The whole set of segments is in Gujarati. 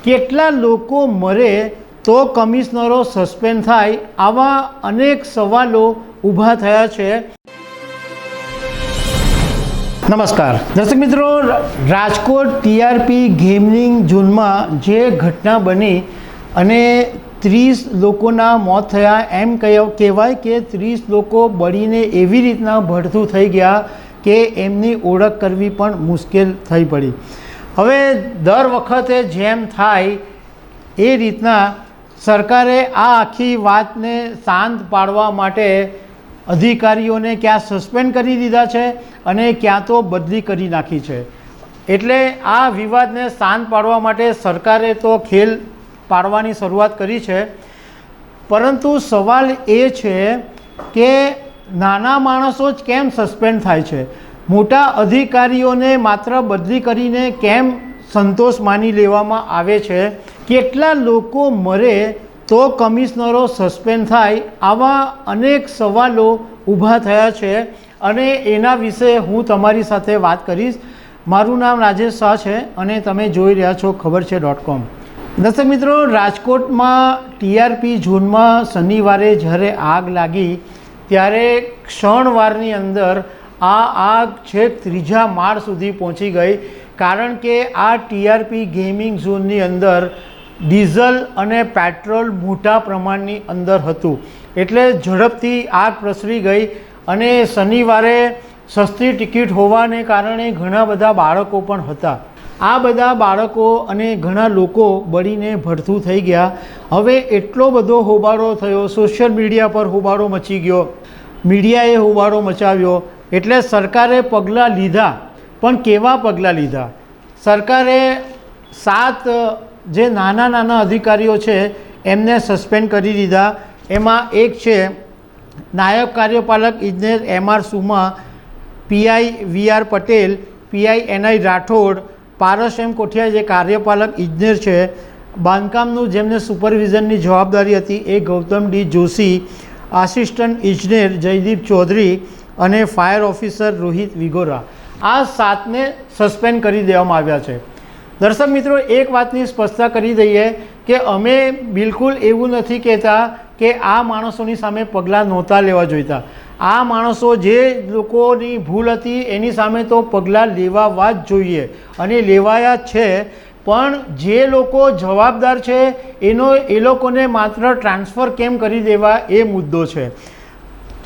કેટલા લોકો મરે તો કમિશનરો સસ્પેન્ડ થાય, આવા અનેક સવાલો ઊભા થયા છે। નમસ્કાર દર્શક મિત્રો, રાજકોટ ટીઆરપી ગેમિંગ ઝોનમાં જે ઘટના બની અને 30 લોકોના મોત થયા, એમ કહેવાય કે 30 લોકો બળીને એવી રીતના ભડથું થઈ ગયા કે એમની ઓળખ કરવી પણ મુશ્કેલ થઈ પડી। હવે દર વખતે જેમ થાય એ રીતના સરકારે આ આખી વાતને શાંત પાડવા માટે અધિકારીઓને ક્યાં સસ્પેન્ડ કરી દીધા છે અને ક્યાં તો બદલી કરી નાખી છે। એટલે આ વિવાદને શાંત પાડવા માટે સરકારે તો ખેલ પાડવાની શરૂઆત કરી છે, પરંતુ સવાલ એ છે કે નાના માણસો જ કેમ સસ્પેન્ડ થાય છે, મોટા અધિકારીઓને માત્ર બદલી કરીને કેમ સંતોષ માની લેવામાં આવે છે, કેટલા લોકો મરે તો કમિશનરો સસ્પેન્ડ થાય, આવા અનેક સવાલો ઊભા થયા છે અને એના વિશે હું તમારી સાથે વાત કરીશ। મારું નામ રાજેશ શાહ છે અને તમે જોઈ રહ્યા છો ખબર છે.com। દર્શક મિત્રો, રાજકોટમાં ટીઆરપી ઝોનમાં શનિવારે જ્યારે આગ લાગી ત્યારે ક્ષણવારની અંદર આ આગ છેક 3જા માળ સુધી પહોંચી ગઈ, કારણ કે આ ટીઆરપી ગેમિંગ ઝોનની અંદર ડીઝલ અને પેટ્રોલ મોટા પ્રમાણની અંદર હતું, એટલે ઝડપથી આગ પ્રસરી ગઈ અને શનિવારે સસ્તી ટિકિટ હોવાને કારણે ઘણા બધા બાળકો પણ હતા। આ બધા બાળકો અને ઘણા લોકો બળીને ભડથું થઈ ગયા। હવે એટલો બધો હોબાળો થયો, સોશિયલ મીડિયા પર હોબાળો મચી ગયો, મીડિયાએ હોબાળો મચાવ્યો, એટલે સરકારે પગલાં લીધા। પણ કેવા પગલાં લીધા? સરકારે 7 જે નાના નાના અધિકારીઓ છે એમને સસ્પેન્ડ કરી દીધા। એમાં એક છે નાયબ કાર્યપાલક ઇજનેર MR Suma, PI VR Patel, PI NI Rathod, પારસ M કોઠિયા જે કાર્યપાલક ઇજનેર છે, બાંધકામનું જેમને સુપરવિઝનની જવાબદારી હતી એ ગૌતમ D જોશી, આસિસ્ટન્ટ ઇજનેર જયદીપ ચૌધરી અને ફાયર ઓફિસર રોહિત વિગોરા, આ 7ને સસ્પેન્ડ કરી દેવામાં આવ્યા છે। દર્શક મિત્રો, એક વાતની સ્પષ્ટતા કરી દઈએ કે અમે બિલકુલ એવું નથી કહેતા કે આ માણસોની સામે પગલાં નહોતા લેવા જોઈતા। આ માણસો જે લોકોની ભૂલ હતી એની સામે તો પગલાં લેવા જ જોઈએ અને લેવાયા છે, પણ જે લોકો જવાબદાર છે એ લોકોને માત્ર ટ્રાન્સફર કેમ કરી દેવા એ મુદ્દો છે।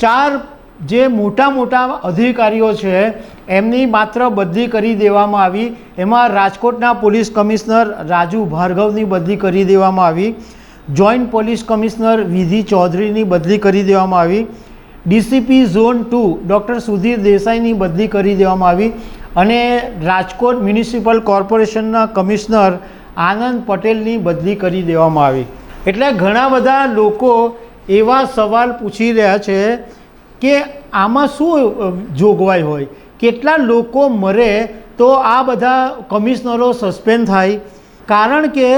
4 જે મોટા મોટા અધિકારીઓ છે એમની માત્ર બદલી કરી દેવામાં આવી। એમાં રાજકોટના પોલીસ કમિશનર રાજુ ભાર્ગવની બદલી કરી દેવામાં આવી, જોઈન્ટ પોલીસ કમિશનર વિધિ ચૌધરીની બદલી કરી દેવામાં આવી, ડીસીપી ઝોન 2 ડૉક્ટર સુધીર દેસાઈની બદલી કરી દેવામાં આવી અને રાજકોટ મ્યુનિસિપલ કોર્પોરેશનના કમિશનર આનંદ પટેલની બદલી કરી દેવામાં આવી। એટલે ઘણા બધા લોકો એવા સવાલ પૂછી રહ્યા છે કે આમાં શું જોગવાઈ હોય, કેટલા લોકો મરે તો આ બધા કમિશનરો સસ્પેન્ડ થાય? કારણ કે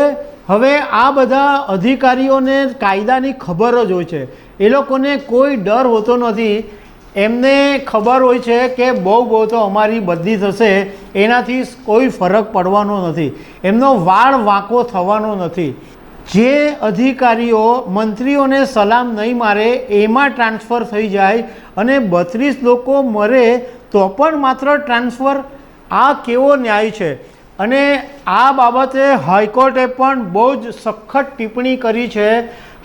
હવે આ બધા અધિકારીઓને કાયદાની ખબર જ હોય છે, એ લોકોને કોઈ ડર હોતો નથી। એમને ખબર હોય છે કે બહુ તો અમારી બદલી થશે, એનાથી કોઈ ફરક પડવાનો નથી, એમનો વાળ વાંકો થવાનો નથી। જે અધિકારીઓ મંત્રીઓને સલામ નહીં મારે એમાં ટ્રાન્સફર થઈ જાય અને 32 લોકો મરે તો પણ માત્ર ટ્રાન્સફર, આ કેવો ન્યાય છે? અને આ બાબતે હાઈકોર્ટે પણ બહુ જ સખત ટિપ્પણી કરી છે।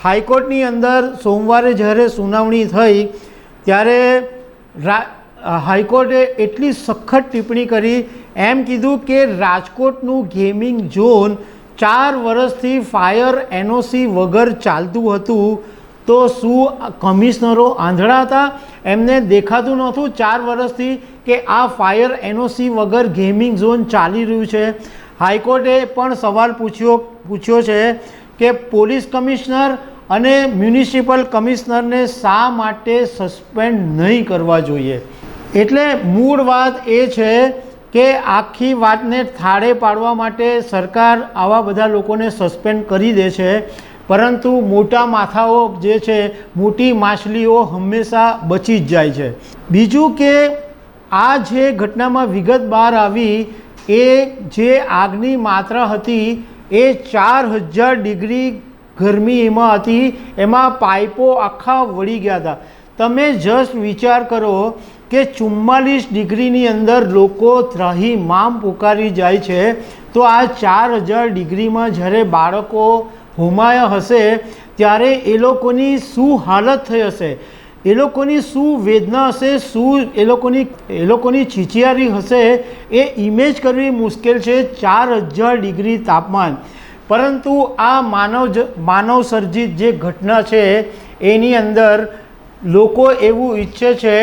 હાઈકોર્ટની અંદર સોમવારે જ્યારે સુનાવણી થઈ ત્યારે હાઈકોર્ટે એટલી સખત ટિપ્પણી કરી, એમ કીધું કે રાજકોટનું ગેમિંગ ઝોન 4 વર્ષથી ફાયર NOC વગર ચાલતું હતું, તો શું કમિશનરો આંધળા હતા? એમને દેખાતું નહોતું 4 વર્ષથી કે આ ફાયર NOC વગર ગેમિંગ ઝોન ચાલી રહ્યું છે? હાઈકોર્ટે પણ સવાલ પૂછ્યો છે કે પોલીસ કમિશનર અને મ્યુનિસિપલ કમિશનરને શા માટે સસ્પેન્ડ નહીં કરવા જોઈએ? એટલે મૂળ વાત એ છે કે આખી વાતને થાળે પાડવા માટે સરકાર આવા બધા લોકોને સસ્પેન્ડ કરી દે છે, પરંતુ મોટા માથાઓ જે છે, મોટી માછલીઓ હંમેશા બચી જ જાય છે। બીજું કે આ જે ઘટનામાં વિગત બહાર આવી એ જે આગની માત્રા હતી એ 4000 ડિગ્રી ગરમી એમાં હતી, એમાં પાઇપો આખા વળી ગયા હતા. તમે જસ્ટ વિચાર કરો કે 44 ડિગ્રીની અંદર લોકો ત્રાહિમામ પુકારી જાય છે, તો આ 4000 ડિગ્રીમાં જ્યારે બાળકો હોમાયા હશે ત્યારે એ લોકોની શું હાલત થઈ હશે, એ લોકોની શું વેદના હશે, શું એ લોકોની ચીચિયારી હશે, એ ઇમેજ કરવી મુશ્કેલ છે. 4000 ડિગ્રી તાપમાન. પરંતુ આ માનવ સર્જિત જે ઘટના છે એની અંદર લોકો એવું ઈચ્છે છે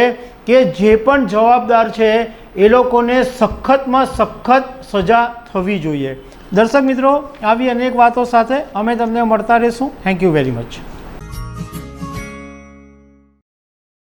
કે જે પણ જવાબદાર છે એ લોકોને સખતમાં સખત સજા થવી જોઈએ. દર્શક મિત્રો, આવી અનેક વાતો સાથે અમે તમને મળતા રહીશું. Thank you very much.